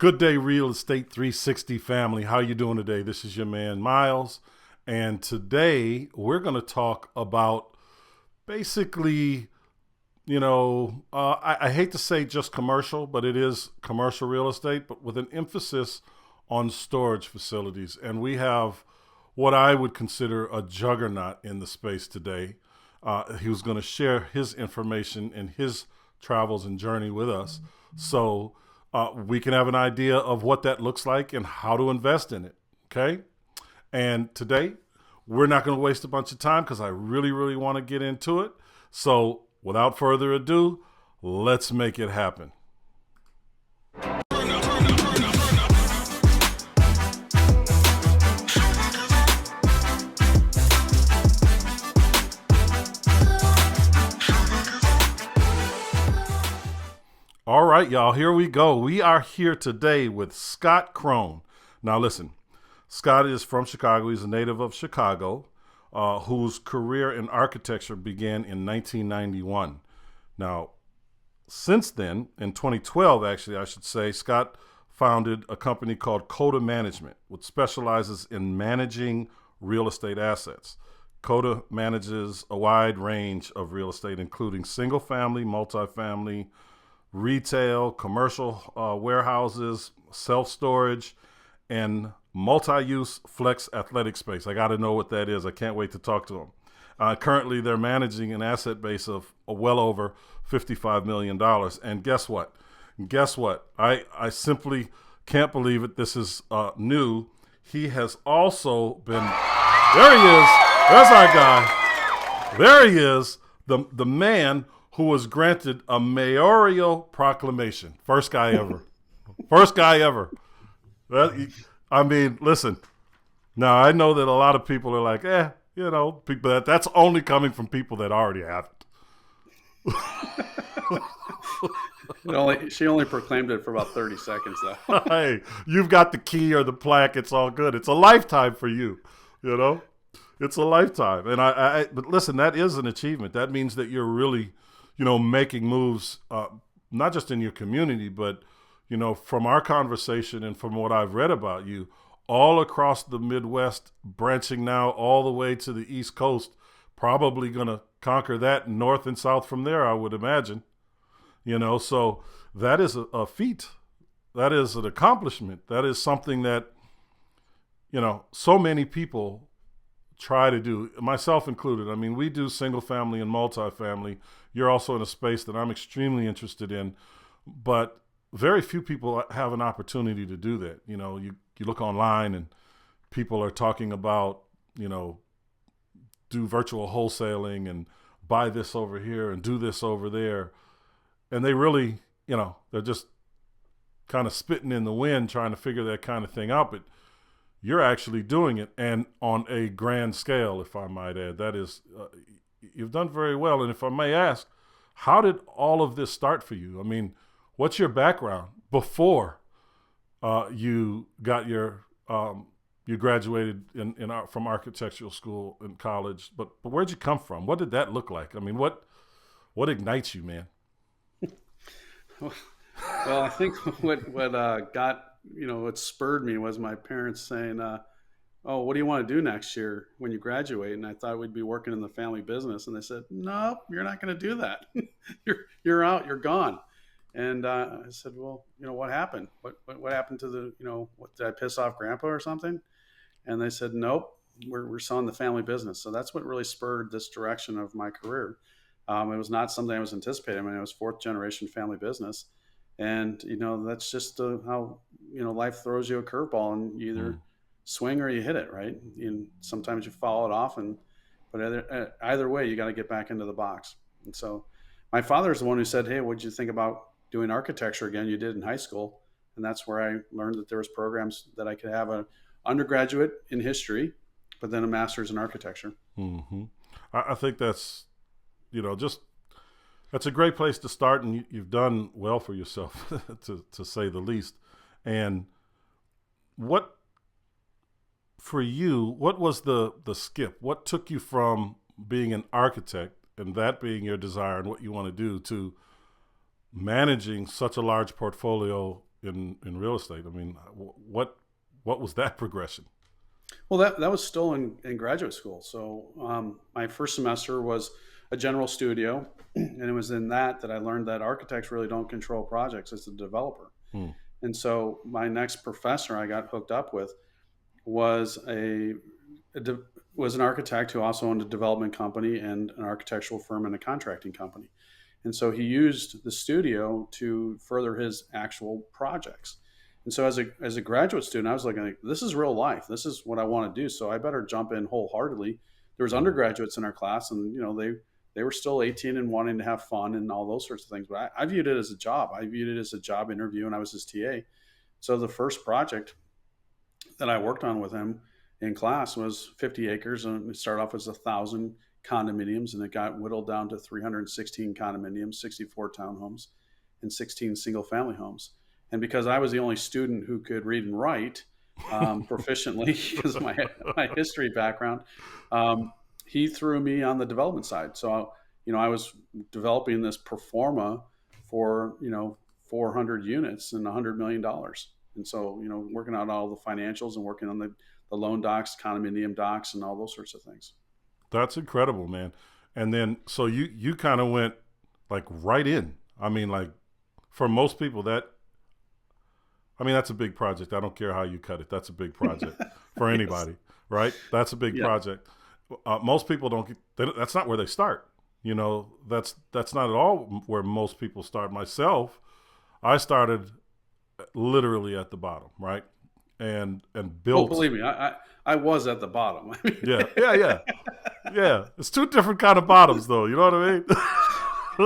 Good day, Real Estate 360 family. How you doing today? This is your man, Myles. And today we're going to talk about basically, I hate to say just commercial, but it is commercial real estate, but with an emphasis on storage facilities. And we have what I would consider a juggernaut in the space today. He was going to share his information and his travels and journey with us. So we can have an idea of what that looks like and how to invest in it. Okay. And today we're not going to waste a bunch of time because I really, really want to get into it. So without further ado, let's make it happen. All right, y'all, here we go. We are here today with Scott Krone. Now, listen, Scott is from Chicago. He's a native of Chicago, whose career in architecture began in 1991. Now, since then, in 2012, actually, I should say, Scott founded a company called Coda Management, which specializes in managing real estate assets. Coda manages a wide range of real estate, including single-family, multifamily, retail, commercial warehouses, self-storage, and multi-use flex athletic space. I got to know what that is. I can't wait to talk to them. Currently, they're managing an asset base of well over $55 million. And guess what? I simply can't believe it. This is new. He has also been, there he is. There's our guy. There he is, the man who was granted a mayoral proclamation. First guy ever. First guy ever. Listen. Now, I know that a lot of people are like, people that's only coming from people that already have it. She only proclaimed it for about 30 seconds, though. Hey, you've got the key or the plaque. It's all good. It's a lifetime for you, It's a lifetime. And but listen, that is an achievement. That means that you're really making moves, not just in your community, but, from our conversation and from what I've read about you, all across the Midwest, branching now all the way to the East Coast, probably going to conquer that north and south from there, I would imagine. So that is a feat. That is an accomplishment. That is something that, so many people try to do, myself included. I mean, we do single family and multifamily. You're also in a space that I'm extremely interested in, but very few people have an opportunity to do that. You look online and people are talking about, do virtual wholesaling and buy this over here and do this over there. And they really, they're just kind of spitting in the wind trying to figure that kind of thing out. But you're actually doing it, and on a grand scale, if I might add. That is, you've done very well. And if I may ask, how did all of this start for you? I mean, what's your background before you got your you graduated from architectural school in college? But where'd you come from? What did that look like? I mean, what ignites you, man? Well, I think what spurred me was my parents saying, "Oh, what do you want to do next year when you graduate?" And I thought we'd be working in the family business, and they said, "No, you're not going to do that. you're out. You're gone." And I said, "Well, what happened? What happened to the what, did I piss off Grandpa or something?" And they said, "Nope, we're selling the family business." So that's what really spurred this direction of my career. It was not something I was anticipating. I mean, it was fourth generation family business. And, that's just how, life throws you a curveball, and you either swing or you hit it, right? And sometimes you follow it off, but either way, you got to get back into the box. And so my father is the one who said, "Hey, what'd you think about doing architecture again? You did in high school." And that's where I learned that there was programs that I could have an undergraduate in history, but then a master's in architecture. Mm-hmm. I think that's, that's a great place to start, and you've done well for yourself, to say the least. And what was the skip? What took you from being an architect and that being your desire and what you want to do to managing such a large portfolio in real estate. I mean, what was that progression? Well, that was still in graduate school. So my first semester was a general studio, and it was in that I learned that architects really don't control projects; it's the developer. Hmm. And so my next professor I got hooked up with was a was an architect who also owned a development company and an architectural firm and a contracting company. And so he used the studio to further his actual projects. And so as a graduate student, I was like, this is real life. This is what I want to do. So I better jump in wholeheartedly. There was Hmm. undergraduates in our class, and they were still 18 and wanting to have fun and all those sorts of things. But I viewed it as a job. I viewed it as a job interview, and I was his TA. So the first project that I worked on with him in class was 50 acres, and it started off as 1,000 condominiums, and it got whittled down to 316 condominiums, 64 townhomes, and 16 single family homes. And because I was the only student who could read and write proficiently because of my history background, um, he threw me on the development side. So, I was developing this pro forma for, 400 units and $100 million. And so, working out all the financials and working on the loan docs, condominium docs, and all those sorts of things. That's incredible, man. And then so you kind of went like right in. I mean, like for most people that I mean that's a big project. I don't care how you cut it. That's a big project for Yes. anybody, right? That's a big Yeah. project. Most people don't get. That's not where they start. That's not at all where most people start. Myself, I started literally at the bottom, right? And Oh, built. believe me, I was at the bottom. I mean, Yeah, yeah, yeah, yeah. It's two different kind of bottoms, though. You know what I mean?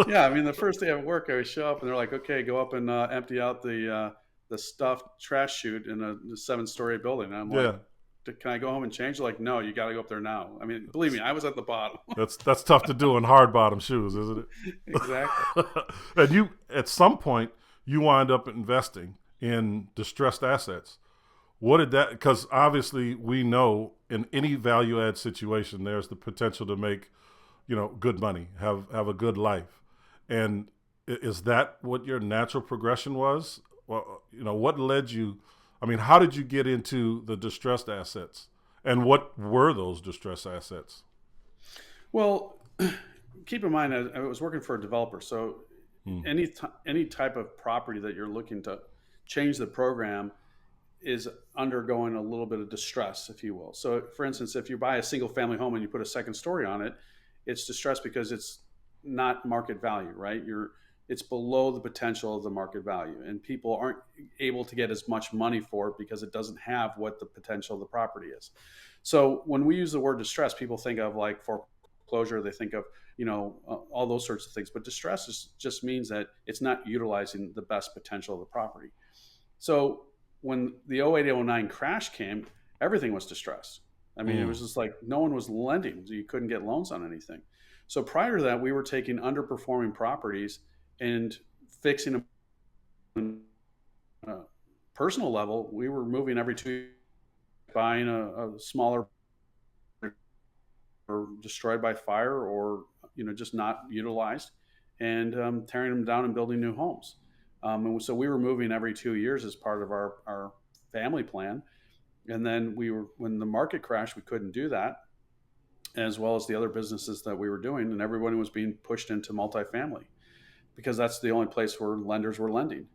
yeah, I mean, the first day of work, I would show up and they're like, "Okay, go up and empty out the stuffed trash chute in a 7-story building." And I'm like, Yeah, "Can I go home and change?" They're like, "No, you got to go up there now." I mean, believe me, I was at the bottom. that's tough to do in hard bottom shoes, isn't Exactly. it? And you, at some point, you wind up investing in distressed assets. What did that? Because obviously, we know in any value add situation, there's the potential to make good money, have a good life, and is that what your natural progression was? Well, what led you? I mean, how did you get into the distressed assets, and what were those distressed assets? Well, keep in mind, I was working for a developer, so Hmm. any type of property that you're looking to change the program is undergoing a little bit of distress, if you will. So, for instance, if you buy a single family home and you put a second story on it, it's distressed because it's not market value, right? It's below the potential of the market value, and people aren't able to get as much money for it because it doesn't have what the potential of the property is. So, when we use the word distress, people think of like foreclosure. They think of all those sorts of things. But just means that it's not utilizing the best potential of the property. So when the 08 09 crash came, everything was distressed. I mean, it Hmm. was just like no one was lending. You couldn't get loans on anything. So prior to that, we were taking underperforming properties and fixing them on a personal level. We were moving every 2 years, buying a smaller or destroyed by fire or just not utilized, and tearing them down and building new homes. And so we were moving every 2 years as part of our family plan. And then when the market crashed, we couldn't do that, as well as the other businesses that we were doing, and everybody was being pushed into multifamily because that's the only place where lenders were lending.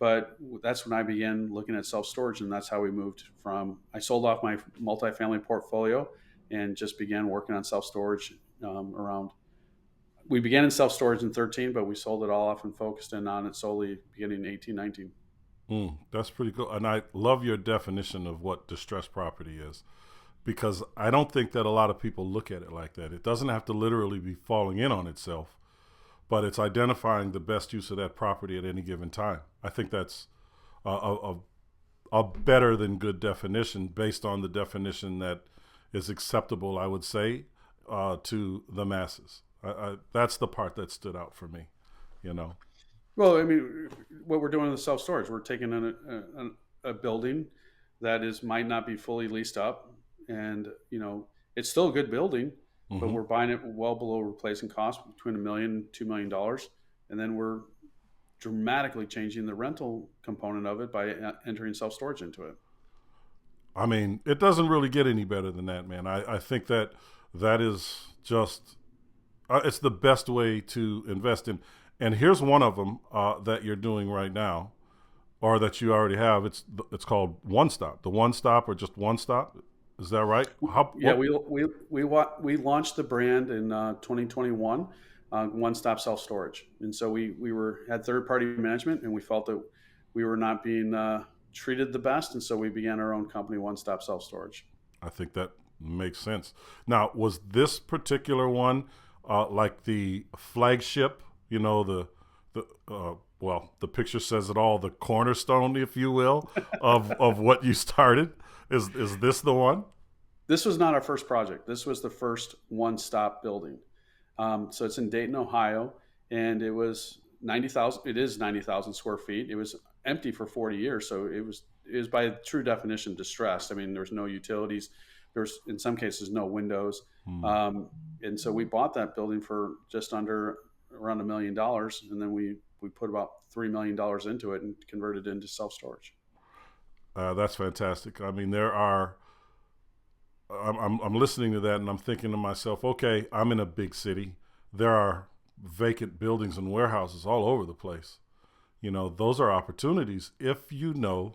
But that's when I began looking at self storage, and that's how we moved from. I sold off my multifamily portfolio and just began working on self storage around. We began in self storage in 13, but we sold it all off and focused in on it solely beginning in 18, 19. That's pretty cool. And I love your definition of what distressed property is because I don't think that a lot of people look at it like that. It doesn't have to literally be falling in on itself, but it's identifying the best use of that property at any given time. I think that's a better than good definition based on the definition that is acceptable, I would say, to the masses. That's the part that stood out for me, you know. Well, I mean, what we're doing in the self storage, we're taking a building that is might not be fully leased up, and it's still a good building, but Hmm. we're buying it well below replacement cost, between $1 million and $2 million, and then we're dramatically changing the rental component of it by entering self storage into it. I mean, it doesn't really get any better than that, man. I think that that is just it's the best way to invest in. And here's one of them that you're doing right now, or that you already have. It's called One Stop. The One Stop, or just One Stop. Is that right? How Yeah, what? we launched the brand in 2021, one stop self storage, and so we were had third party management, and we felt that we were not being treated the best, and so we began our own company, One Stop Self Storage. I think that makes sense. Now, was this particular one like the flagship? You know, the well, the picture says it all. The cornerstone, if you will, of what you started. Is this the one? This was not our first project. This was the first one stop building. So it's in Dayton, Ohio, and it was 90,000. It is 90,000 square feet. It was empty for 40 years, so it was by true definition distressed. I mean, there was no utilities. There's in some cases no windows, Hmm. and so we bought that building for just under around $1 million, and then we put about $3 million into it and converted it into self storage. That's fantastic. I mean, there are. I'm listening to that and I'm thinking to myself, okay, I'm in a big city. There are vacant buildings and warehouses all over the place. You know, those are opportunities if you know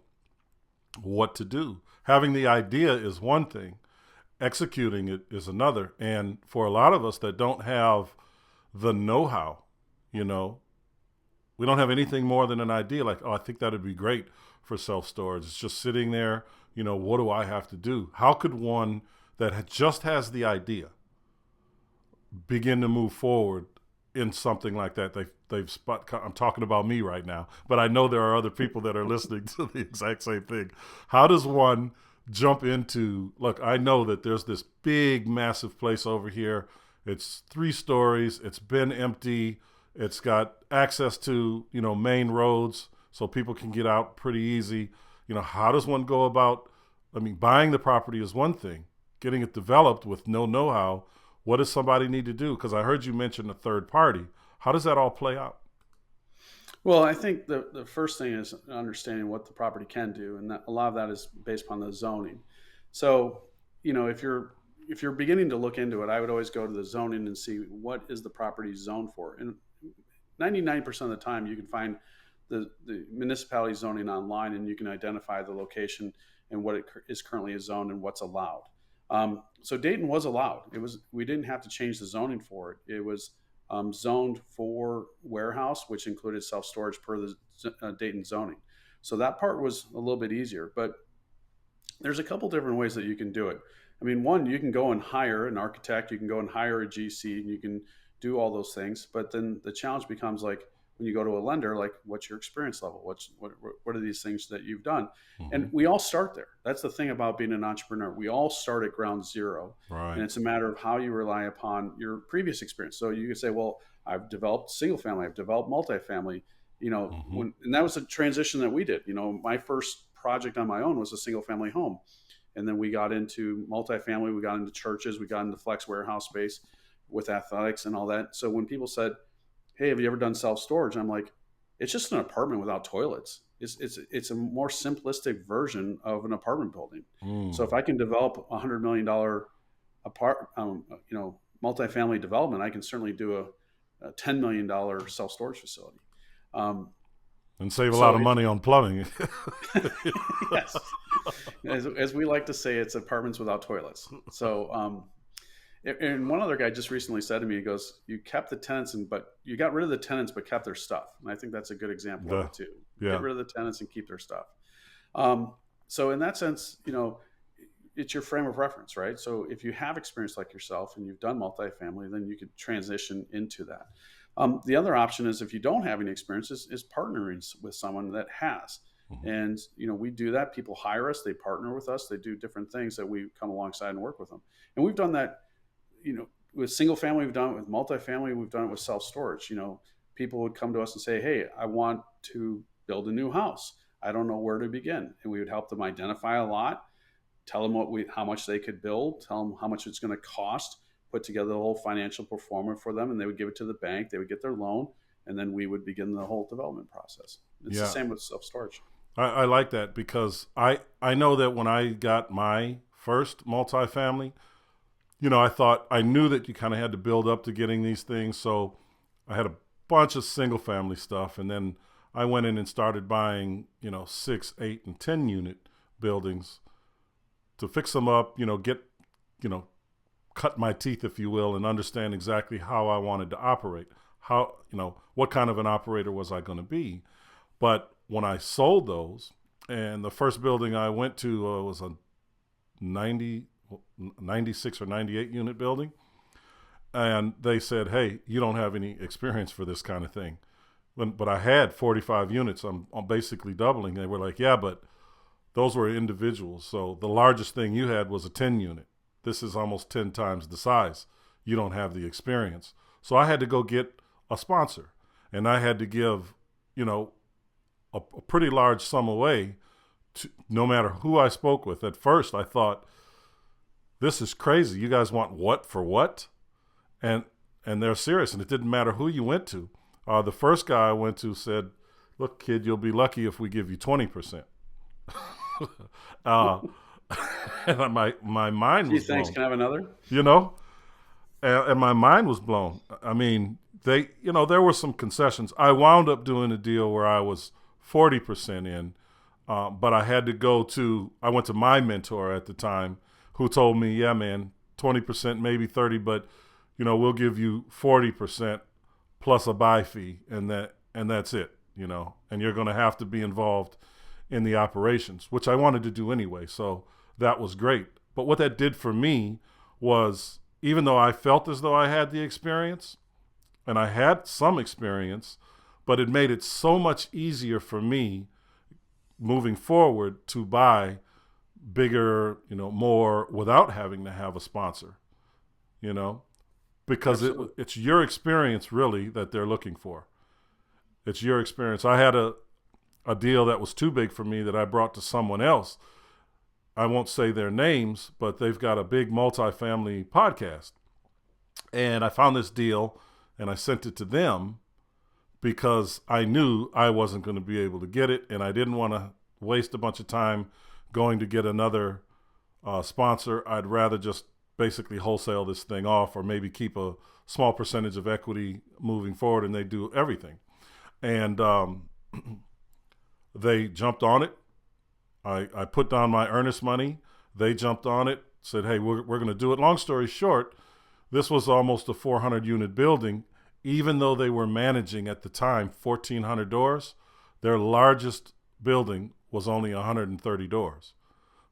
what to do. Having the idea is one thing, executing it is another. And for a lot of us that don't have the know how, you know, we don't have anything more than an idea like, oh, I think that would be great for self storage. It's just sitting there, you know, what do I have to do? How could one that just has the idea begin to move forward in something like that? They've spot. I'm talking about me right now, but I know there are other people that are listening to the exact same thing. How does one jump into? Look, I know that there's this big, massive place over here. It's 3 stories. It's been empty. It's got access to main roads, so people can get out pretty easy. You know, how does one go about? I mean, buying the property is one thing. Getting it developed with no know-how, what does somebody need to do? Because I heard you mention a third party. How does that all play out? Well, I think the first thing is understanding what the property can do, and that, a lot of that is based upon the zoning. So, if you're beginning to look into it, I would always go to the zoning and see what is the property zoned for. And 99% of the time, you can find the municipality zoning online, and you can identify the location and what it is currently zoned and what's allowed. So Dayton was allowed. We didn't have to change the zoning for it. It was zoned for warehouse, which included self storage per the Dayton zoning. So that part was a little bit easier. But there's a couple different ways that you can do it. I mean, one, you can go and hire an architect, you can go and hire a GC, and you can do all those things. But then the challenge becomes like when you go to a lender, like what's your experience level? What are these things that you've done? Mm-hmm. And we all start there. That's the thing about being an entrepreneur. We all start at ground zero, and Right. it's a matter of how you rely upon your previous experience. So you could say, well, I've developed single family, I've developed multifamily. Mm-hmm. And that was a transition that we did. My first project on my own was a single family home, and then we got into multifamily, we got into churches, we got into flex warehouse space with athletics and all that. So when people said, hey, have you ever done self storage? I'm like, it's just an apartment without toilets. It's a more simplistic version of an apartment building. So Mm. if I can develop $100 million apart, multifamily development, I can certainly do a $10 million self storage facility. Um, And save a lot so of it's money on plumbing. yes, as we like to say, it's apartments without toilets. So and one other guy just recently said to me, he goes, "You kept the tenants, but you got rid of the tenants, but kept their stuff." And I think that's a good example of the, it too. Get yeah. rid of the tenants and keep their stuff. So in that sense, it's your frame of reference, right? So if you have experience like yourself and you've done multifamily, then you could transition into that. The other option is if you don't have any experience, is partnering with someone that has. Mm-hmm. And we do that. People hire us, they partner with us, they do different things that we come alongside and work with them. And we've done that with single family, we've done it with multifamily, we've done it with self storage. People would come to us and say, "Hey, I want to build a new house. I don't know where to begin," and we would help them identify a lot, tell them how much they could build, tell them how much it's going to cost, put together the whole financial performance for them, and they would give it to the bank. They would get their loan, and then we would begin the whole development process. It's the Yeah. same with self-storage. I like that because I know that when I got my first multifamily, I knew that you kind of had to build up to getting these things. So I had a bunch of single family stuff. And then I went in and started buying, 6, 8, and 10 unit buildings to fix them up, cut my teeth, if you will, and understand exactly how I wanted to operate. What kind of an operator was I going to be? But when I sold those, and the first building I went to was a 96 or 98 unit building, and they said, "Hey, you don't have any experience for this kind of thing." But I had 45 units. I'm basically doubling. They were like, "Yeah, but those were individuals. So the largest thing you had was a 10 unit. This is almost 10 times the size. You don't have the experience." So I had to go get a sponsor, and I had to give, a pretty large sum away to no matter who I spoke with. At first, I thought, this is crazy. You guys want what for what? And they're serious, and it didn't matter who you went to. The first guy I went to said, "Look, kid, you'll be lucky if we give you 20%." And my mind Gee, was thanks. blown, Can I have another? and my mind was blown. I mean, there were some concessions. I wound up doing a deal where I was 40% in, but I went to my mentor at the time, who told me, "Yeah, man, 20%, maybe 30, but we'll give you 40% plus a buy fee, and that's it, and you're going to have to be involved in the operations," which I wanted to do anyway. So that was great. But what that did for me was, even though I felt as though I had the experience, and I had some experience, but it made it so much easier for me moving forward to buy bigger, more, without having to have a sponsor, because Absolutely. it's your experience really that they're looking for. It's your experience. I had a deal that was too big for me that I brought to someone else. I won't say their names, but they've got a big multifamily podcast. And I found this deal and I sent it to them because I knew I wasn't going to be able to get it, and I didn't want to waste a bunch of time going to get another sponsor. I'd rather just basically wholesale this thing off, or maybe keep a small percentage of equity moving forward, and they do everything. And they jumped on it. I put down my earnest money. They jumped on it, said, "Hey, we're going to do it." Long story short, this was almost a 400 unit building. Even though they were managing at the time 1,400 doors, their largest building was only 130 doors.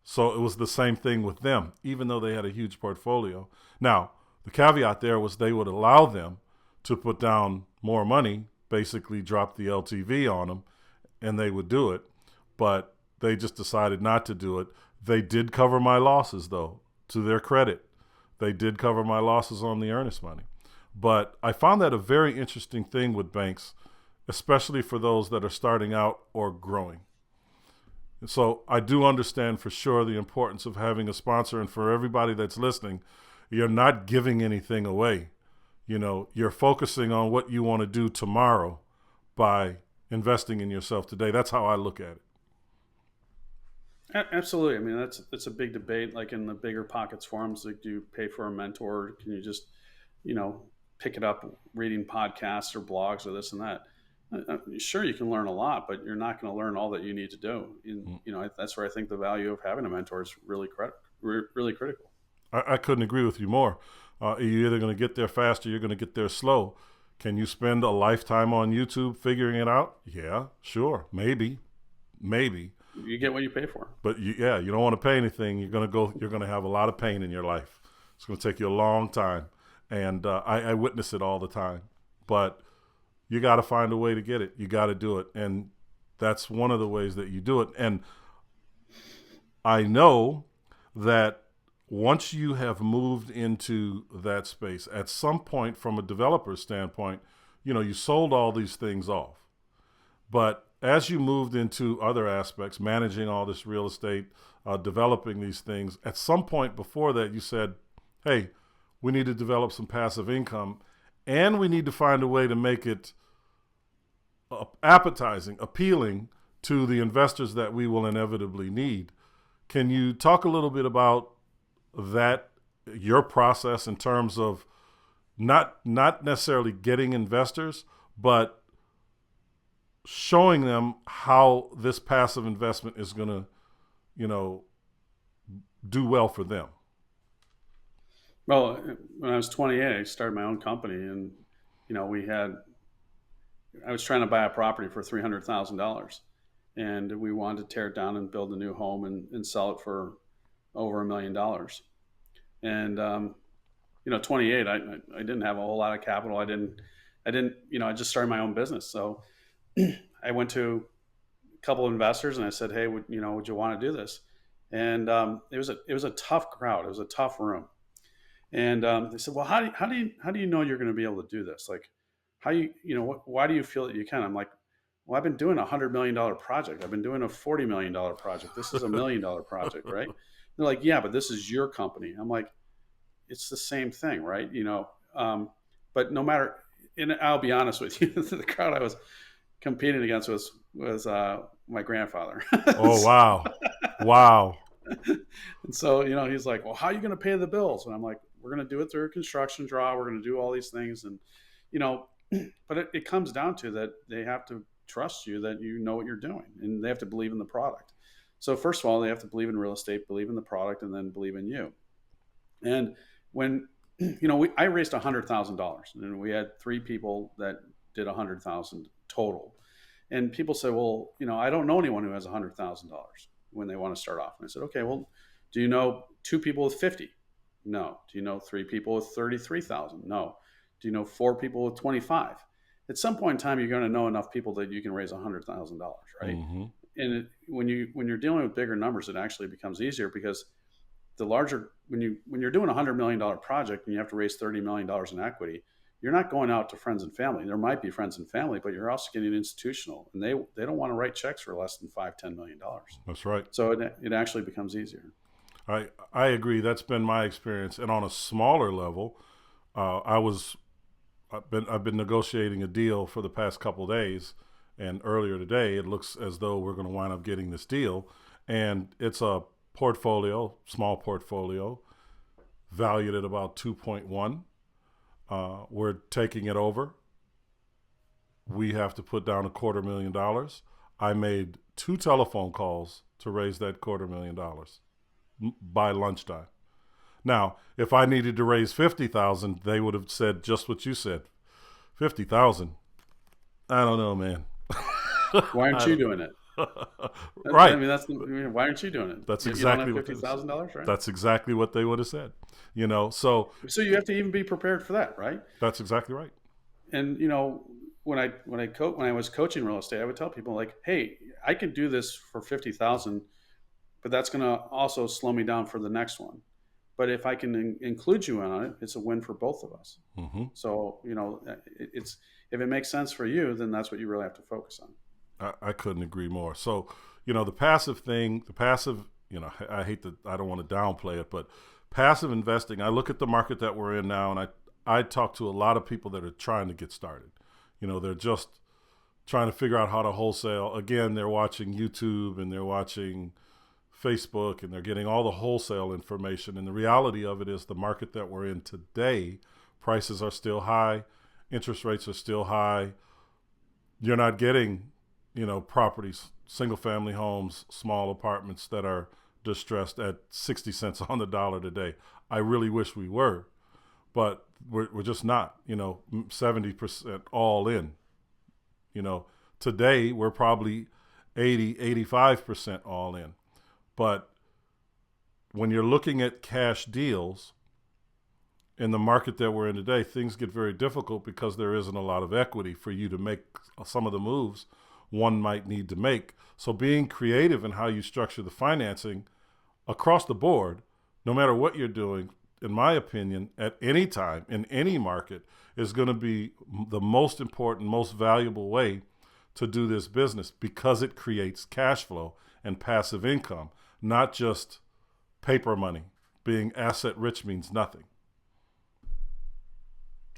So it was the same thing with them, even though they had a huge portfolio. Now, the caveat there was they would allow them to put down more money, basically drop the LTV on them, and they would do it. But they just decided not to do it. They did cover my losses, though, to their credit. They did cover my losses on the earnest money. But I found that a very interesting thing with banks, especially for those that are starting out or growing. And so I do understand for sure the importance of having a sponsor. And for everybody that's listening, you're not giving anything away. You're focusing on what you want to do tomorrow by investing in yourself today. That's how I look at it. Absolutely. I mean, that's a big debate. Like in the bigger pockets forums, like, do you pay for a mentor? Can you just, pick it up reading podcasts or blogs or this and that? Sure, you can learn a lot, but you're not going to learn all that you need to do. And, that's where I think the value of having a mentor is really critical. I couldn't agree with you more. You're either going to get there fast or you're going to get there slow. Can you spend a lifetime on YouTube figuring it out? Yeah, sure, maybe. You get what you pay for. But you don't want to pay anything. You're going to have a lot of pain in your life. It's going to take you a long time. And I witness it all the time. But you got to find a way to get it. You got to do it. And that's one of the ways that you do it. And I know that once you have moved into that space, at some point from a developer's standpoint, you sold all these things off. But as you moved into other aspects, managing all this real estate, developing these things, at some point before that, you said, "Hey, we need to develop some passive income, and we need to find a way to make it appetizing, appealing to the investors that we will inevitably need. Can you talk a little bit about that, your process in terms of not necessarily getting investors, but showing them how this passive investment is going to, do well for them? Well, when I was 28, I started my own company, and I was trying to buy a property for $300,000, and we wanted to tear it down and build a new home and sell it for over $1 million. And 28, I didn't have a whole lot of capital. I I just started my own business. So I went to a couple of investors and I said, hey, would you want to do this? And it was a tough crowd. It was a tough room. And they said, well, how do you know you're going to be able to do this? Like, why do you feel that you can? I'm like, well, I've been doing $100 million project. I've been doing a $40 million project. This is $1 million project, right? They're like, yeah, but this is your company. I'm like, it's the same thing, right? But no matter, and I'll be honest with you, the crowd I was competing against was my grandfather. Oh, wow. Wow. And so, he's like, well, how are you going to pay the bills? And I'm like, we're going to do it through a construction draw. We're going to do all these things. And, but it comes down to that they have to trust you, that you know what you're doing, and they have to believe in the product. So first of all, they have to believe in real estate, believe in the product, and then believe in you. And when, I raised $100,000, and we had 3 people that did $100,000 total. And people say, well, I don't know anyone who has $100,000 when they want to start off. And I said, okay, well, do you know 2 people with 50? No. Do you know 3 people with 33,000? No. Do you know 4 people with 25? At some point in time, you're going to know enough people that you can raise $100,000, right? Mm-hmm. And when you're dealing with bigger numbers, it actually becomes easier, because the larger, when you're doing a $100 million project and you have to raise $30 million in equity, you're not going out to friends and family. There might be friends and family, but you're also getting institutional, and they don't want to write checks for less than $5-10 million. That's right. So it actually becomes easier. I agree. That's been my experience. And on a smaller level, I've been negotiating a deal for the past couple of days, and earlier today it looks as though we're going to wind up getting this deal, and it's a portfolio, small portfolio, valued at about 2.1. We're taking it over. We have to put down $250,000. I made 2 telephone calls to raise that $250,000 by lunchtime. Now, if I needed to raise $50,000, they would have said just what you said. $50,000. I don't know, man. Why aren't you doing it? Right. I mean, why aren't you doing it? That's exactly what $50,000, right? That's exactly what they would have said. So you have to even be prepared for that, right? That's exactly right. And when I was coaching real estate, I would tell people, like, hey, I can do this for $50,000, but that's going to also slow me down for the next one. But if I can include you on it, it's a win for both of us. Mm-hmm. So, if it makes sense for you, then that's what you really have to focus on. I couldn't agree more. So, the passive, I don't want to downplay it, but passive investing, I look at the market that we're in now, and I talk to a lot of people that are trying to get started. They're just trying to figure out how to wholesale. Again, they're watching YouTube and they're watching Facebook, and they're getting all the wholesale information. And the reality of it is, the market that we're in today, prices are still high, interest rates are still high. You're not getting, properties, single family homes, small apartments that are distressed at 60 cents on the dollar today. I really wish we were, but we're just not, 70% all in. Today we're probably 85% all in. But when you're looking at cash deals in the market that we're in today, things get very difficult, because there isn't a lot of equity for you to make some of the moves one might need to make. So being creative in how you structure the financing across the board, no matter what you're doing, in my opinion, at any time, in any market, is going to be the most important, most valuable way to do this business, because it creates cash flow and passive income, not just paper money. Being asset rich means nothing.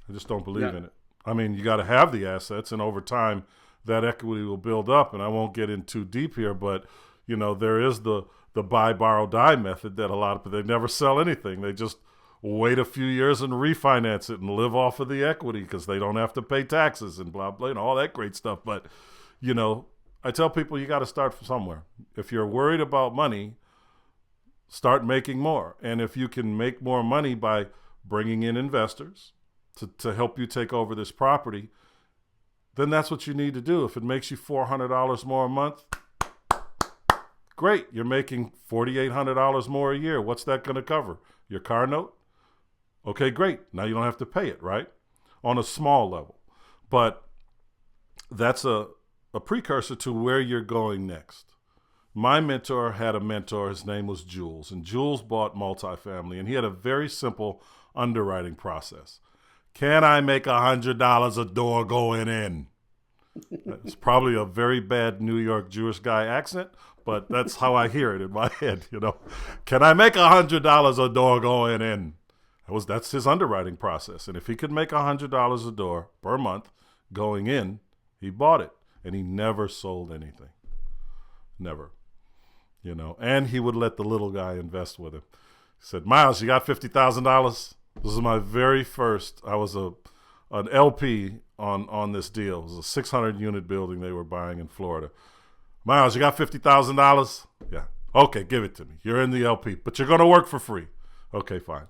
I just don't believe in it. I mean, you got to have the assets, and over time, that equity will build up. And I won't get in too deep here, but there is the buy, borrow, die method that a lot of people, they never sell anything. They just wait a few years and refinance it and live off of the equity because they don't have to pay taxes and blah, blah, all that great stuff. But, I tell people you got to start from somewhere. If you're worried about money, start making more. And if you can make more money by bringing in investors to help you take over this property, then that's what you need to do. If it makes you $400 more a month, great. You're making $4,800 more a year. What's that going to cover? Your car note? Okay, great. Now you don't have to pay it, right? On a small level. But that's a precursor to where you're going next. My mentor had a mentor. His name was Jules. And Jules bought multifamily. And he had a very simple underwriting process. Can I make $100 a door going in? It's probably a very bad New York Jewish guy accent, but that's how I hear it in my head. Can I make $100 a door going in? That's his underwriting process. And if he could make $100 a door per month going in, he bought it. And he never sold anything. Never. And he would let the little guy invest with him. He said, Myles, you got $50,000? This is my very first. I was an LP on this deal. It was a 600 unit building they were buying in Florida. Myles, you got $50,000? Yeah. Okay, give it to me. You're in the LP, but you're going to work for free. Okay, fine.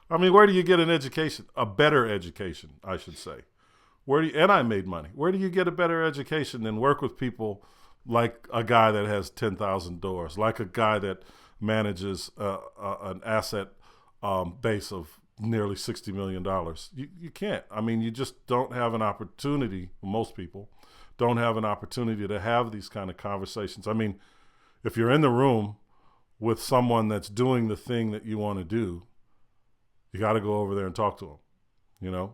I mean, where do you get an education? A better education, I should say. And I made money. Where do you get a better education than work with people like a guy that has 10,000 doors, like a guy that manages an asset base of nearly $60 million? You can't. I mean, you just don't have an opportunity. Most people don't have an opportunity to have these kind of conversations. I mean, if you're in the room with someone that's doing the thing that you want to do, you got to go over there and talk to them,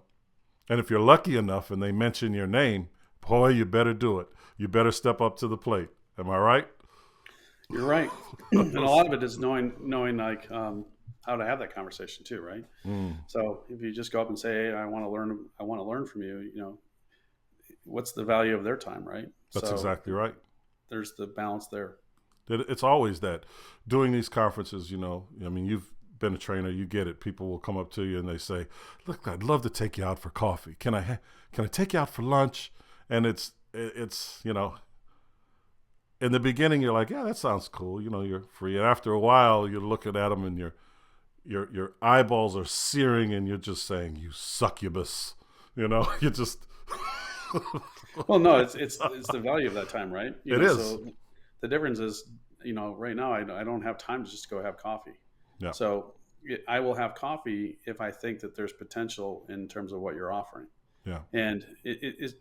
And if you're lucky enough and they mention your name, boy, you better do it. You better step up to the plate. Am I right? You're right. And a lot of it is knowing like how to have that conversation too, right? So if you just go up and say, hey, I want to learn from you, what's the value of their time, right? That's exactly right. There's the balance there. It's always that. Doing these conferences, I mean, you've been a trainer, you get it. People will come up to you and they say, look, I'd love to take you out for coffee. Can I take you out for lunch? And it's in the beginning you're like, yeah, that sounds cool. You're free. And after a while you're looking at them and your eyeballs are searing and you're just saying, you succubus. You just well, no, it's the value of that time, right? It is. So the difference is, right now I don't have time to just go have coffee. Yeah. So I will have coffee if I think that there's potential in terms of what you're offering. Yeah. And it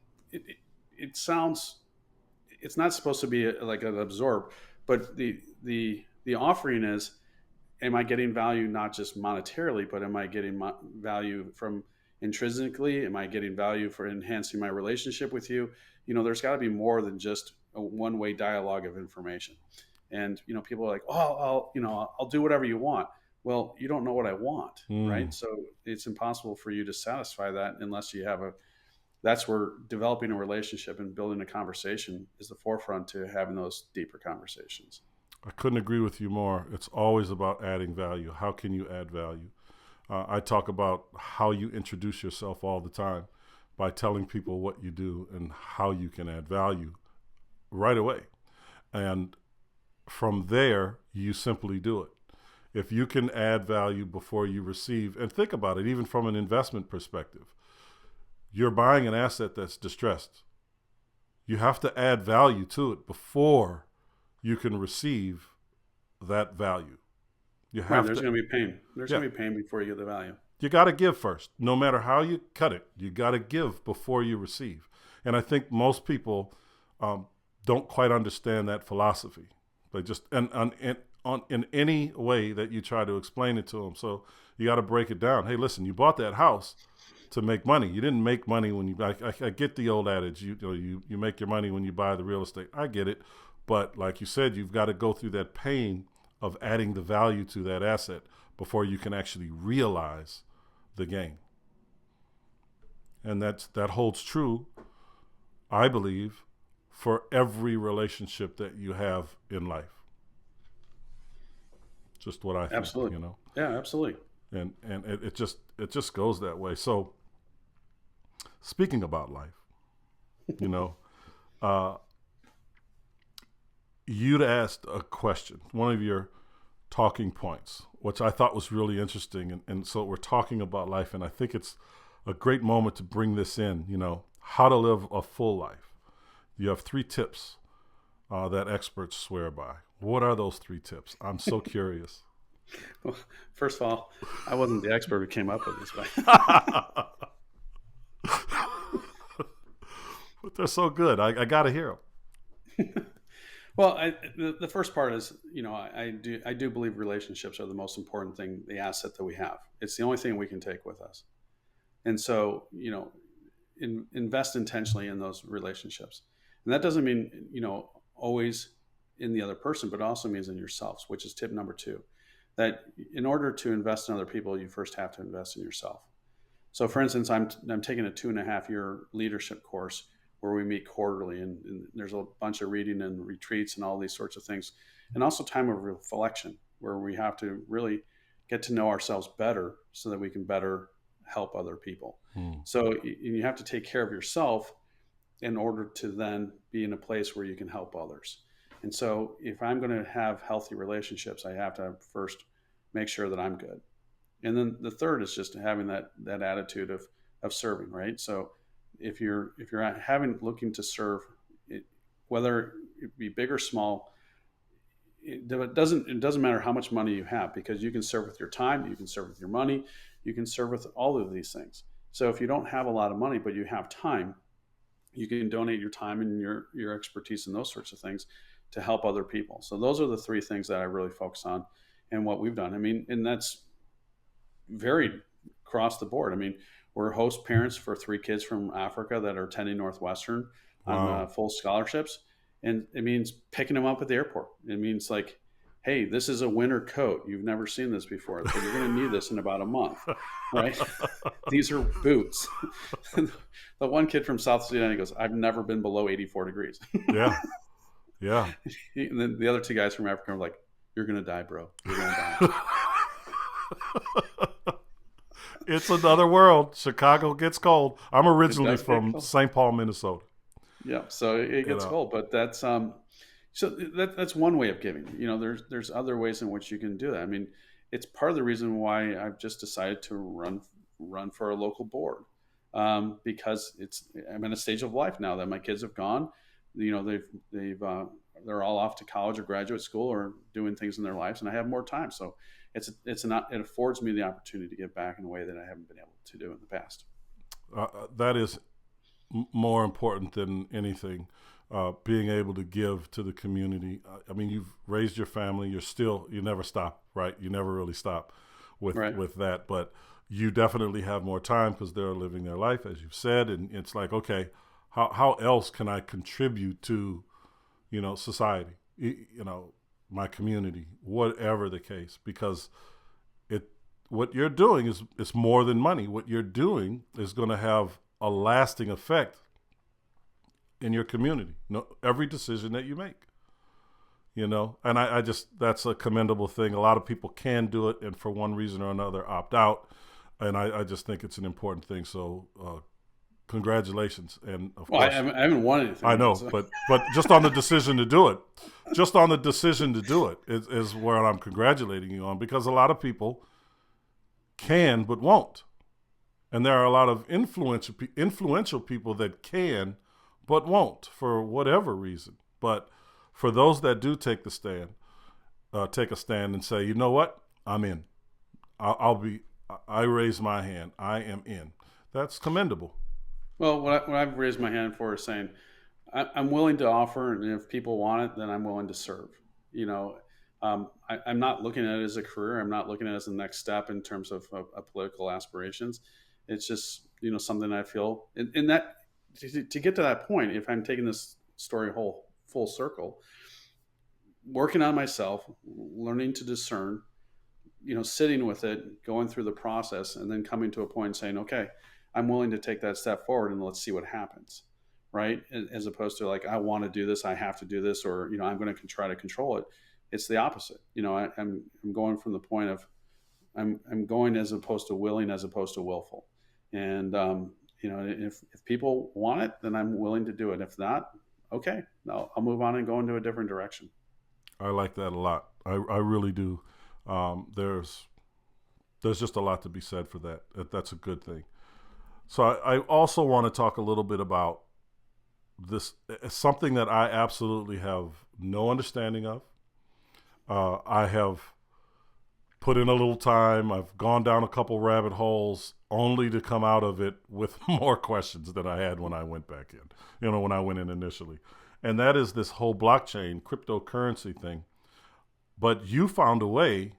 sounds, it's not supposed to be like an absorb, but the offering is, am I getting value not just monetarily, but am I getting value from intrinsically? Am I getting value for enhancing my relationship with you? There's got to be more than just a one-way dialogue of information. And people are like, oh, I'll do whatever you want. Well, you don't know what I want, right? So it's impossible for you to satisfy that unless you have that's where developing a relationship and building a conversation is the forefront to having those deeper conversations. I couldn't agree with you more. It's always about adding value. How can you add value? I talk about how you introduce yourself all the time by telling people what you do and how you can add value right away. And from there, you simply do it. If you can add value before you receive, and think about it, even from an investment perspective, you're buying an asset that's distressed. You have to add value to it before you can receive that value. You have there's going to be pain. There's Yeah. going to be pain before you get the value. You got to give first. No matter how you cut it, you got to give before you receive. And I think most people don't quite understand that philosophy. They just in any way that you try to explain it to them. So you got to break it down. Hey, listen, you bought that house to make money. You didn't make money when you. I get the old adage. You make your money when you buy the real estate. I get it, but like you said, you've got to go through that pain of adding the value to that asset before you can actually realize the gain. And that holds true I believe, for every relationship that you have in life. Just what I think, Absolutely. Yeah, absolutely. and it just goes that way. So speaking about life, you know, uh, you'd asked a question, one of your talking points, which I thought was really interesting, and so we're talking about life, and I think it's a great moment to bring this in. How to live a full life. You have 3 tips that experts swear by. What are those 3 tips? I'm so curious. Well, first of all, I wasn't the expert who came up with this, But they're so good. I got to hear but well, the first part is, I do believe relationships are the most important thing, the asset that we have. It's the only thing we can take with us, and so invest intentionally in those relationships, and that doesn't mean always in the other person, but it also means in yourselves, which is tip number 2. That in order to invest in other people, you first have to invest in yourself. So, for instance, I'm taking a 2.5-year leadership course where we meet quarterly, and there's a bunch of reading and retreats and all these sorts of things, and also time of reflection where we have to really get to know ourselves better so that we can better help other people. Hmm. So you have to take care of yourself in order to then be in a place where you can help others. And so if I'm going to have healthy relationships, I have to first make sure that I'm good. And then the third is just having that attitude of serving, right? So if you're having looking to serve, it, whether it be big or small, it doesn't matter how much money you have, because you can serve with your time, you can serve with your money, you can serve with all of these things. So if you don't have a lot of money but you have time, you can donate your time and your expertise and those sorts of things to help other people. So those are the 3 things that I really focus on, and what we've done. I mean, and that's varied across the board. I mean, we're host parents for 3 kids from Africa that are attending Northwestern on Wow. full scholarships, and it means picking them up at the airport. It means like, hey, this is a winter coat. You've never seen this before, but you're going to need this in about a month, right? These are boots. The one kid from South Sudan, he goes, I've never been below 84 degrees. Yeah. Yeah. And then the other 2 guys from Africa are like, you're going to die, bro. You're going to die. It's another world. Chicago gets cold. I'm It originally does get from cold. St. Paul, Minnesota. Yeah. So it You gets know, cold, but that's one way of giving. There's other ways in which you can do that. I mean, it's part of the reason why I've just decided to run for a local board, because I'm in a stage of life now that my kids have gone. They're all off to college or graduate school or doing things in their lives, and I have more time. So it affords me the opportunity to give back in a way that I haven't been able to do in the past. that is more important than anything. Being able to give to the community. I mean, you've raised your family. You never stop, right? You never really stop Right. with that. But you definitely have more time because they're living their life, as you've said. And it's like, okay, how else can I contribute to, society, my community, whatever the case? Because it, what you're doing is it's more than money. What you're doing is going to have a lasting effect in your community. No, every decision that you make, and I just, that's a commendable thing. A lot of people can do it, and for one reason or another opt out. And I just think it's an important thing. So congratulations, and of Well, course, I haven't won I anything yet. know, So. but just on the decision to do it, just on the decision to do it is where I'm congratulating you on, because a lot of can but won't, and there are a lot of influential people that can but won't for whatever reason. But for those that do take take a stand and say, you know what, I'm in. I'll be. I raise my hand. I am in. That's commendable. Well, what I've raised my hand for is saying I'm willing to offer, and if people want it, then I'm willing to serve. You know, I'm not looking at it as a career. I'm not looking at it as the next step in terms of political aspirations. It's just something I feel, and that to get to that point, if I'm taking this story whole full circle, working on myself, learning to discern, sitting with it, going through the process, and then coming to a point saying, okay, I'm willing to take that step forward and let's see what happens. right? As opposed to like, I want to do this, I have to do this, or I'm going to try to control it. It's the opposite. I'm going from the point of I'm going as opposed to willing, as opposed to willful. And if people want it, then I'm willing to do it. If not, okay, no, I'll move on and go into a different direction. I like that a lot. I really do. There's just a lot to be said for that. That's a good thing. So I also want to talk a little bit about this, something that I absolutely have no understanding of. I have put in a little time. I've gone down a couple rabbit holes only to come out of it with more questions than I had when I went back in, when I went in initially. And that is this whole blockchain cryptocurrency thing. But you found a way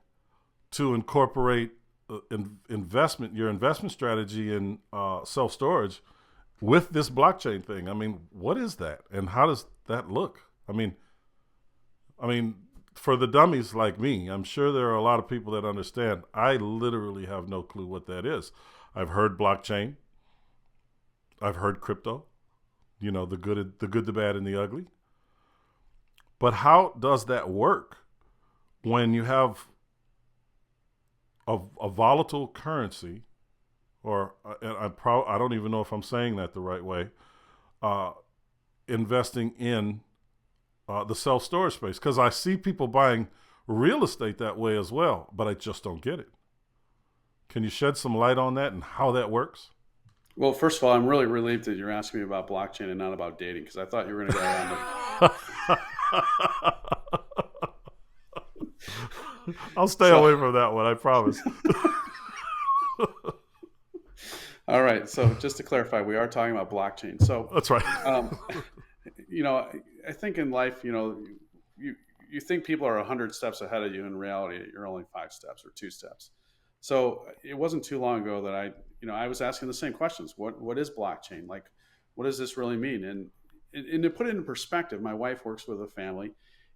to incorporate your investment strategy in self-storage with this blockchain thing. I mean, what is that, and how does that look? I mean, for the dummies like me, I'm sure there are a lot of people that understand. I literally have no clue what that is. I've heard blockchain. I've heard crypto. The good, the bad, and the ugly. But how does that work when you have a volatile currency, or I don't even know if I'm saying that the right way, investing in the self-storage space? Because I see people buying real estate that way as well, but I just don't get it. Can you shed some light on that and how that works? Well, first of all, I'm really relieved that you're asking me about blockchain and not about dating, because I thought you were going to go around I'll stay away from that one, I promise. All right. So just to clarify, we are talking about blockchain. So that's right. I think in life, you think people are 100 steps ahead of you. In reality, you're only 5 steps or 2 steps. So it wasn't too long ago that I was asking the same questions. What is blockchain? Like, what does this really mean? And to put it in perspective, my wife works with a family,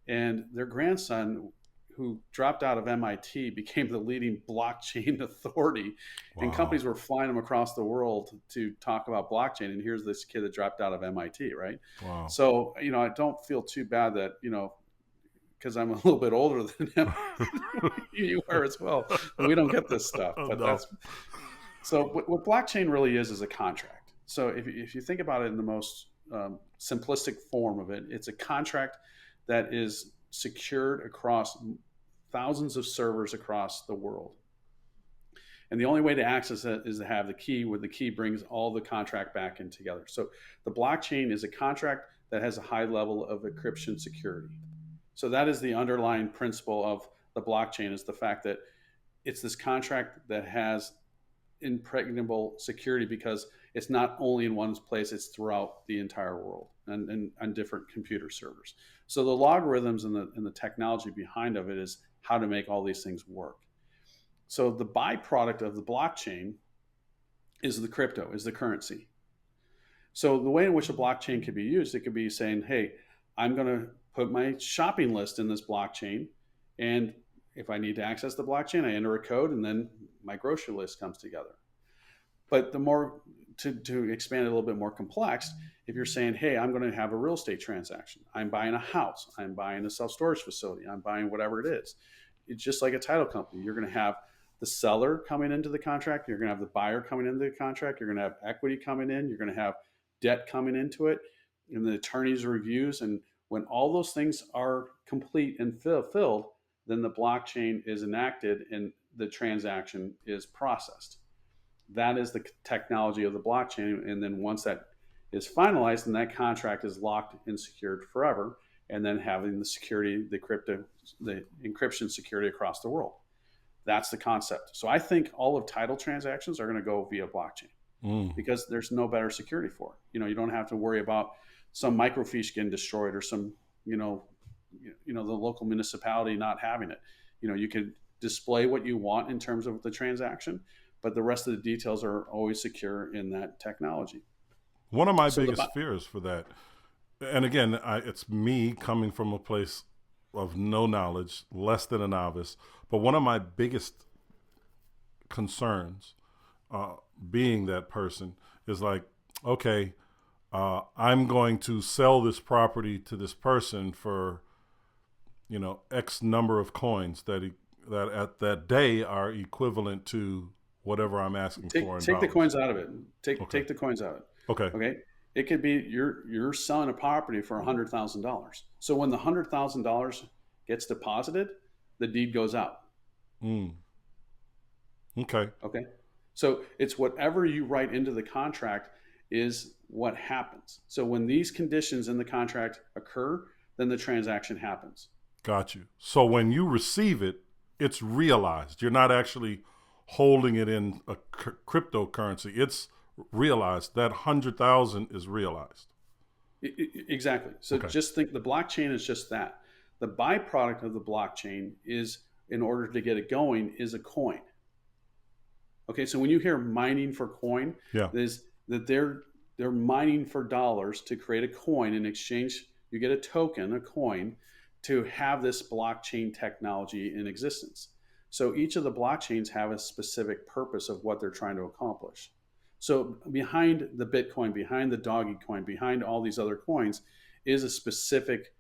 and their grandson, who dropped out of MIT, became the leading blockchain authority. Wow. And companies were flying him across the world to talk about blockchain. And here's this kid that dropped out of MIT, right? Wow. So, I don't feel too bad that, because I'm a little bit older than him. You are as well. We don't get this stuff. But no. So what blockchain really is a contract. So if you think about it in the most simplistic form of it, it's a contract that is secured across thousands of servers across the world. And the only way to access it is to have the key, where the key brings all the contract back in together. So the blockchain is a contract that has a high level of encryption security. So that is the underlying principle of the blockchain, is the fact that it's this contract that has impregnable security, because it's not only in one place, it's throughout the entire world and on different computer servers. So the logarithms and the technology behind of it is how to make all these things work. So the byproduct of the blockchain is the crypto, is the currency. So the way in which a blockchain can be used, it could be saying, hey, I'm going to put my shopping list in this blockchain, and if I need to access the blockchain, I enter a code, and then my grocery list comes together. But the more, to expand it a little bit more complex, if you're saying, hey, I'm going to have a real estate transaction, I'm buying a house, I'm buying a self-storage facility, I'm buying whatever it is. It's just like a title company. You're going to have the seller coming into the contract, you're going to have the buyer coming into the contract, you're going to have equity coming in, you're going to have debt coming into it, and the attorney's reviews. And when all those things are complete and filled, then the blockchain is enacted and the transaction is processed. That is the technology of the blockchain. And then once that is finalized, then that contract is locked and secured forever, and then having the security, the encryption security across the world. That's the concept. So I think all of title transactions are going to go via blockchain because there's no better security for it. You don't have to worry about some microfiche getting destroyed, or some, the local municipality not having it. You could display what you want in terms of the transaction, but the rest of the details are always secure in that technology. One of my biggest fears for that, and again, it's me coming from a place of no knowledge, less than a novice, but one of my biggest concerns, being that person, is like, okay, I'm going to sell this property to this person for, X number of coins that at that day are equivalent to whatever I'm asking for in Take the dollars. coins out of it. Okay. Take the coins out of it. Okay. Okay. It could be you're selling a property for $100,000. So when the $100,000 gets deposited, the deed goes out. Mm. Okay. Okay. So it's whatever you write into the contract is what happens. So when these conditions in the contract occur, then the transaction happens. Got you. So when you receive it, it's realized. You're not actually holding it in a cryptocurrency. It's realized. That 100,000 is realized. Exactly. So Okay. just think the blockchain is just that. The byproduct of the blockchain is, in order to get it going, is a coin. Okay, so when you hear mining for coin, Yeah. is that they're mining for dollars to create a coin. In exchange, you get a token, a coin, to have this blockchain technology in existence. So each of the blockchains have a specific purpose of what they're trying to accomplish. So behind the Bitcoin, behind the doggy coin, behind all these other coins is a specific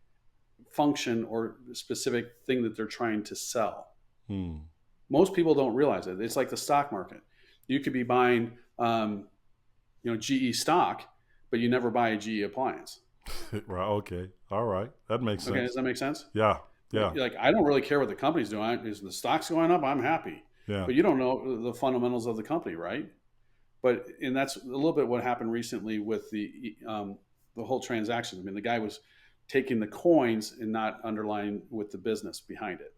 function or specific thing that they're trying to sell. Hmm. Most people don't realize it. It's like the stock market. You could be buying, GE stock, but you never buy a GE appliance. Right. Okay. All right. That makes Okay, sense. does that make sense? Yeah. Yeah. Like I don't really care what the company's doing. Is the stock's going up? I'm happy. Yeah. But you don't know the fundamentals of the company, right? And that's a little bit what happened recently with the whole transaction. I mean, the guy was taking the coins and not underlying with the business behind it.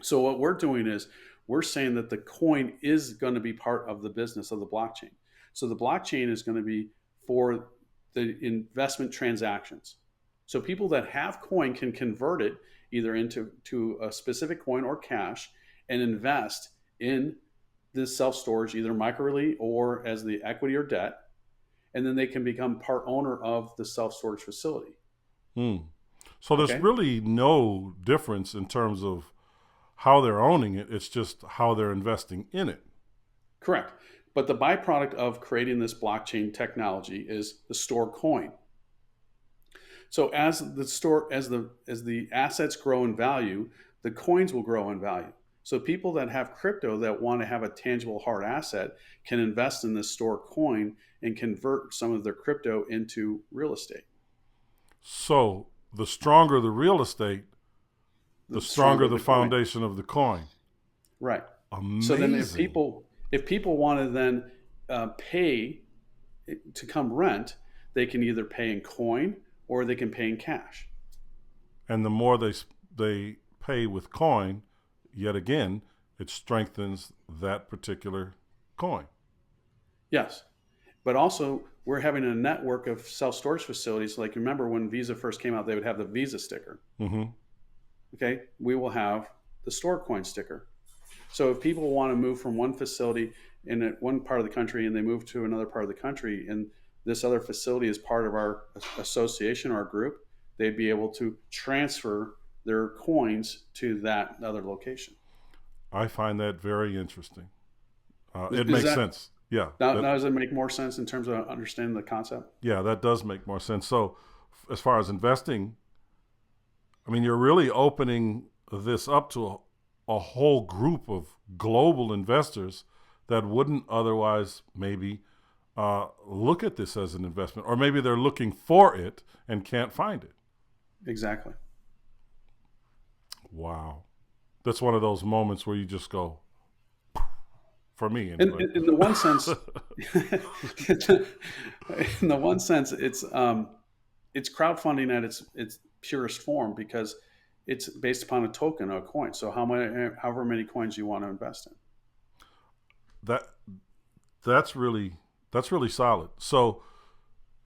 So what we're doing is we're saying that the coin is going to be part of the business of the blockchain. So the blockchain is going to be for the investment transactions. So people that have coin can convert it either into a specific coin or cash and invest in this self-storage, either microly or as the equity or debt, and then they can become part owner of the self-storage facility. Hmm. So there's Okay. really no difference in terms of how they're owning it. It's just how they're investing in it. Correct. But the byproduct of creating this blockchain technology is the store coin. So as the assets grow in value, the coins will grow in value. So people that have crypto that want to have a tangible hard asset can invest in this store coin and convert some of their crypto into real estate. So the stronger the real estate, the The stronger stronger the the coin. foundation of the coin. Right. So then Amazing. if people want to then pay to come rent, they can either pay in coin or they can pay in cash. And the more they pay with coin, yet again, it strengthens that particular coin. Yes. But also, we're having a network of self storage facilities. Like, remember when Visa first came out, they would have the Visa sticker. Mm-hmm. Okay. We will have the store coin sticker. So if people want to move from one facility in one part of the country and they move to another part of the country, and this other facility is part of our association or our group, they'd be able to transfer their coins to that other location. I find that very interesting. It Is makes that sense. Yeah. now does it make more sense in terms of understanding the concept? Yeah, that does make more sense. So, as far as investing, I mean, you're really opening this up to a whole group of global investors that wouldn't otherwise maybe look at this as an investment, or maybe they're looking for it and can't find it. Exactly. Wow. That's one of those moments where you just go, for me In, anyway. in, in the one sense, in the one sense, it's crowdfunding at its purest form because it's based upon a token, a coin. So however many coins you want to invest in. that that's really solid. So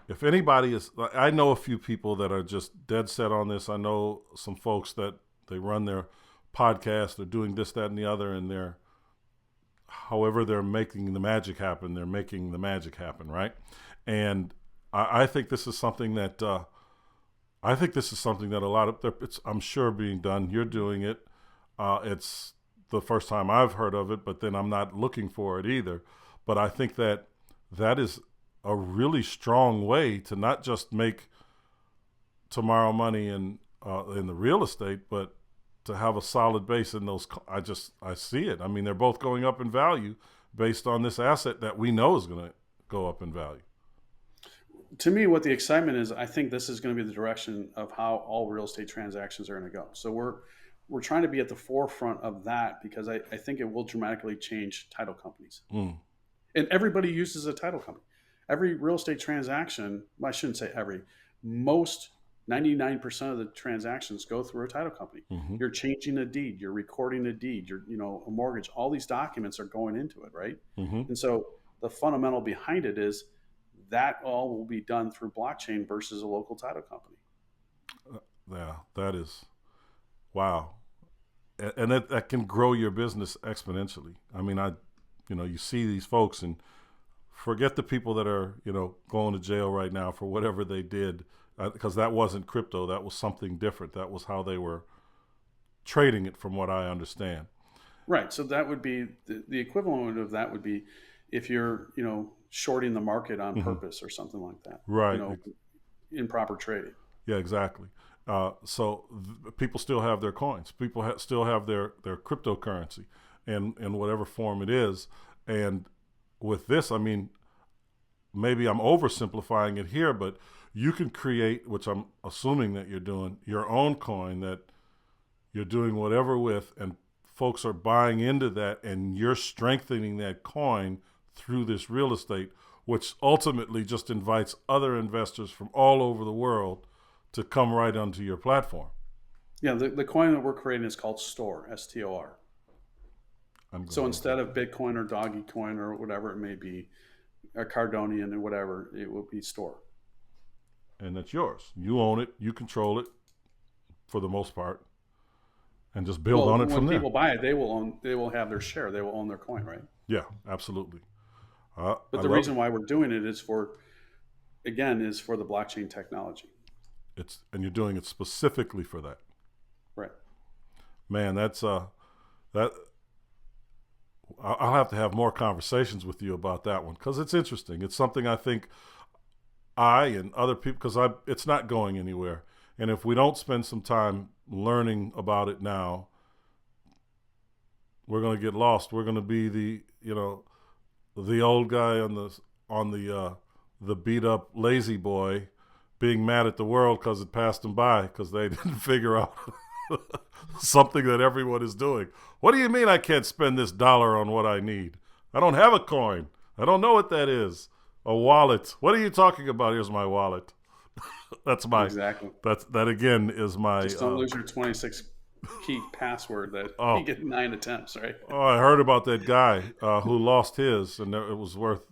if anybody is, I know a few people that are just dead set on this. I know some folks that they run their podcast, they're doing this, that, and the other, and however they're making the magic happen, they're making the magic happen, right? And I think this is something that a lot of it's, I'm sure, being done. You're doing it. It's the first time I've heard of it, but then I'm not looking for it either. But I think that is a really strong way to not just make tomorrow money in the real estate, but to have a solid base in those. I see it. I mean, they're both going up in value based on this asset that we know is going to go up in value. To me, what the excitement is, I think this is going to be the direction of how all real estate transactions are going to go. So we're trying to be at the forefront of that, because I think it will dramatically change title companies. And everybody uses a title company. Every real estate transaction, well, I shouldn't say every, most 99% of the transactions go through a title company. Mm-hmm. You're changing a deed, you're recording a deed, a mortgage, all these documents are going into it, right? Mm-hmm. And so the fundamental behind it is that all will be done through blockchain versus a local title company. Yeah, that is, wow. And that can grow your business exponentially. I mean, you see these folks, and forget the people that are, going to jail right now for whatever they did, because that wasn't crypto. That was something different. That was how they were trading it, from what I understand. Right. So that would be the equivalent of that would be if you're, shorting the market on purpose or something like that. Right. Improper trading. Yeah, exactly. So people still have their coins. People still have their cryptocurrency in whatever form it is. And with this, I mean, maybe I'm oversimplifying it here, but you can create, which I'm assuming that you're doing, your own coin that you're doing whatever with, and folks are buying into that, and you're strengthening that coin through this real estate, which ultimately just invites other investors from all over the world to come right onto your platform. Yeah, the coin that we're creating is called STOR, STOR. So instead of Bitcoin or Doggy Coin or whatever it may be, a Cardonian or whatever, it will be STOR. And that's yours. You own it. You control it for the most part, and just build on it from there. When people buy it, they will have their share. They will own their coin, right? Yeah, absolutely. But the reason why we're doing it is for the blockchain technology. And you're doing it specifically for that. Right. Man, that's that. I'll have to have more conversations with you about that one, because it's interesting. It's something I think I and other people, because it's not going anywhere. And if we don't spend some time learning about it now, we're going to get lost. We're going to be the old guy on the beat up lazy boy, being mad at the world because it passed them by because they didn't figure out something that everyone is doing. What do you mean I can't spend this $1 on what I need? I don't have a coin. I don't know what that is. A wallet. What are you talking about? Here's my wallet. That's my exactly. That again is my. Just don't lose your 26 key password that you get 9 attempts, right? Oh, I heard about that guy who lost his, and it was worth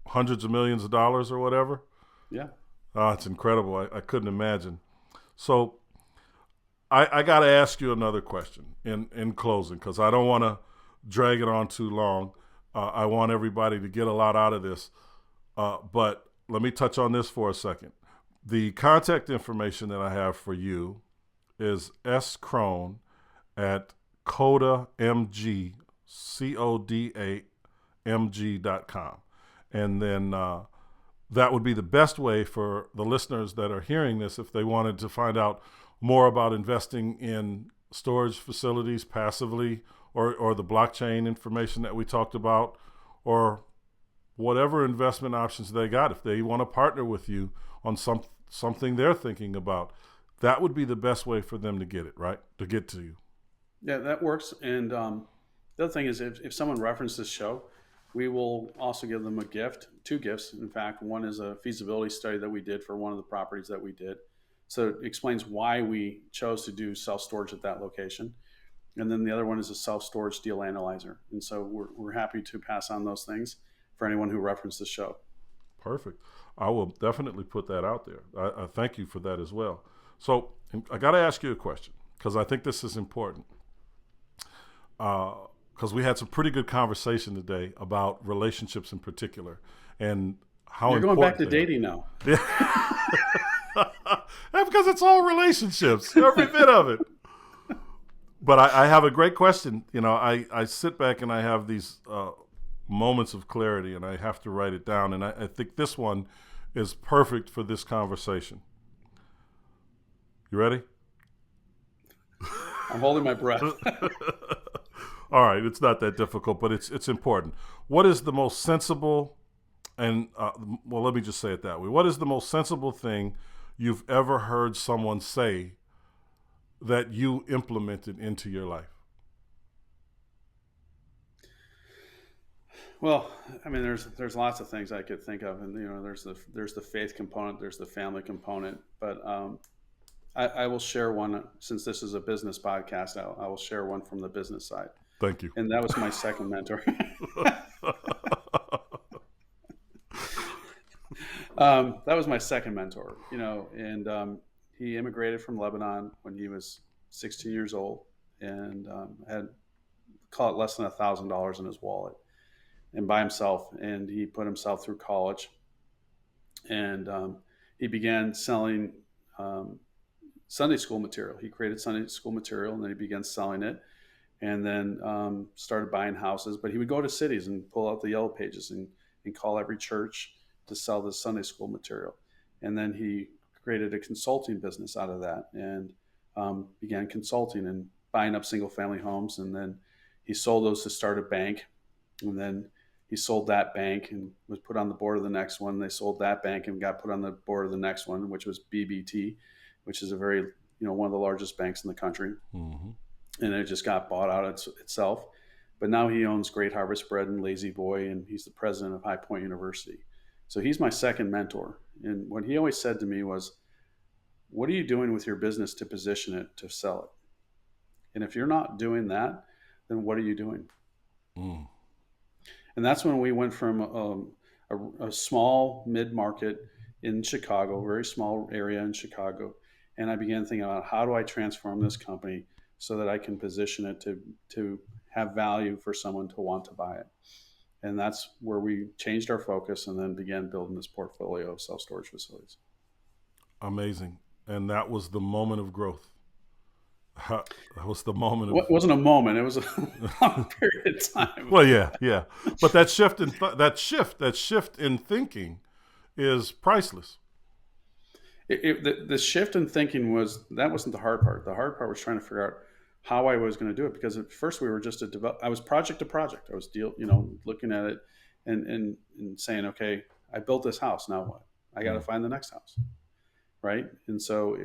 hundreds of millions of dollars or whatever. Yeah. It's incredible. I couldn't imagine. So I got to ask you another question in closing, because I don't want to drag it on too long. I want everybody to get a lot out of this. But let me touch on this for a second. The contact information that I have for you is skrone at CodaMG, CODAMG.com. And then that would be the best way for the listeners that are hearing this, if they wanted to find out more about investing in storage facilities passively, or the blockchain information that we talked about, or whatever investment options they got. If they want to partner with you on something they're thinking about, that would be the best way for them to get it, right? To get to you. Yeah, that works. And the other thing is, if someone references this show, we will also give them a gift, 2 gifts. In fact, one is a feasibility study that we did for one of the properties that we did. So it explains why we chose to do self-storage at that location. And then the other one is a self-storage deal analyzer. And so we're happy to pass on those things for anyone who referenced the show. Perfect. I will definitely put that out there. I thank you for that as well. So I got to ask you a question, because I think this is important. Because we had some pretty good conversation today about relationships in particular, and how you're going back to dating now. Yeah. Because it's all relationships, every bit of it. But I have a great question. I sit back and I have these moments of clarity, and I have to write it down. And I think this one is perfect for this conversation. You ready? I'm holding my breath. All right, it's not that difficult, but it's important. What is the most sensible, and well, let me just say it that way. What is the most sensible thing you've ever heard someone say that you implemented into your life? Well, I mean, there's lots of things I could think of, and there's the faith component, there's the family component, but I will share one since this is a business podcast. I will share one from the business side, Thank you. and that was my second mentor. That was my second mentor, and he immigrated from Lebanon when he was 16 years old, and had call it less than $1,000 in his wallet, and by himself. And he put himself through college, and he began selling Sunday school material. He created Sunday school material, and then he began selling it, and then started buying houses. But he would go to cities and pull out the yellow pages and call every church to sell the Sunday school material. And then he created a consulting business out of that, and began consulting and buying up single family homes. And then he sold those to start a bank. And then he sold that bank and was put on the board of the next one. They sold that bank and got put on the board of the next one, which was BBT, which is a very, one of the largest banks in the country. Mm-hmm. And it just got bought out itself. But now he owns Great Harvest Bread and Lazy Boy, and he's the president of High Point University. So he's my second mentor. And what he always said to me was, what are you doing with your business to position it to sell it? And if you're not doing that, then what are you doing? Mm. And that's when we went from a small mid-market in Chicago, very small area in Chicago. And I began thinking about, how do I transform this company so that I can position it to have value for someone to want to buy it. And that's where we changed our focus and then began building this portfolio of self-storage facilities. Amazing. And that was the moment of growth. That was the moment of... It wasn't a moment. It was a long period of time. Well, yeah. But that shift in thinking is priceless. The shift in thinking wasn't the hard part. The hard part was trying to figure out how I was going to do it, because at first we were just I was project to project. I was looking at it and saying, okay, I built this house. Now what? I got to find the next house. Right. And so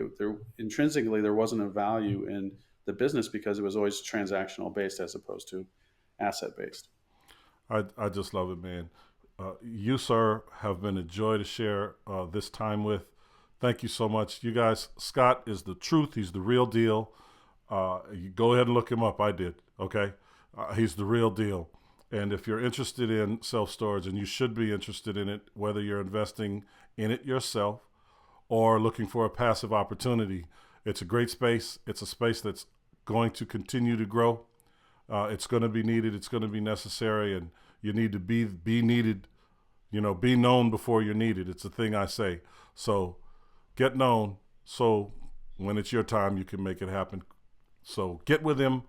intrinsically, there wasn't a value in the business because it was always transactional based as opposed to asset based. I just love it, man. You, sir, have been a joy to share this time with. Thank you so much. You guys, Scott is the truth. He's the real deal. You go ahead and look him up. I did. Okay. He's the real deal. And if you're interested in self-storage, and you should be interested in it, whether you're investing in it yourself or looking for a passive opportunity, it's a great space. It's a space that's going to continue to grow. It's going to be needed. It's going to be necessary. And you need to be needed, be known before you're needed. It's a thing I say. So get known, so when it's your time, you can make it happen. So get with him.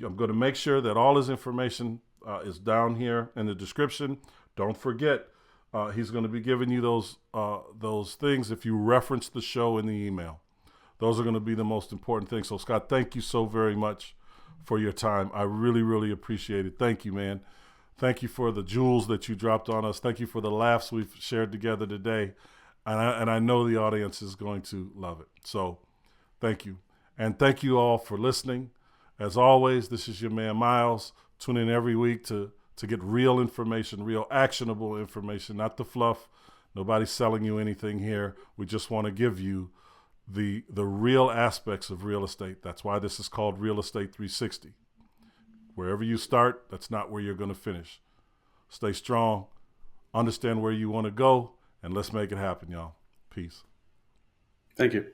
I'm going to make sure that all his information is down here in the description. Don't forget, he's going to be giving you those things if you reference the show in the email. Those are going to be the most important things. So, Scott, thank you so very much for your time. I really, really appreciate it. Thank you, man. Thank you for the jewels that you dropped on us. Thank you for the laughs we've shared together today. And I know the audience is going to love it. So thank you. And thank you all for listening. As always, this is your man, Myles. Tune in every week to get real information, real actionable information, not the fluff. Nobody's selling you anything here. We just want to give you the real aspects of real estate. That's why this is called Real Estate 360. Wherever you start, that's not where you're going to finish. Stay strong. Understand where you want to go. And let's make it happen, y'all. Peace. Thank you.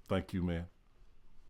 Thank you, man.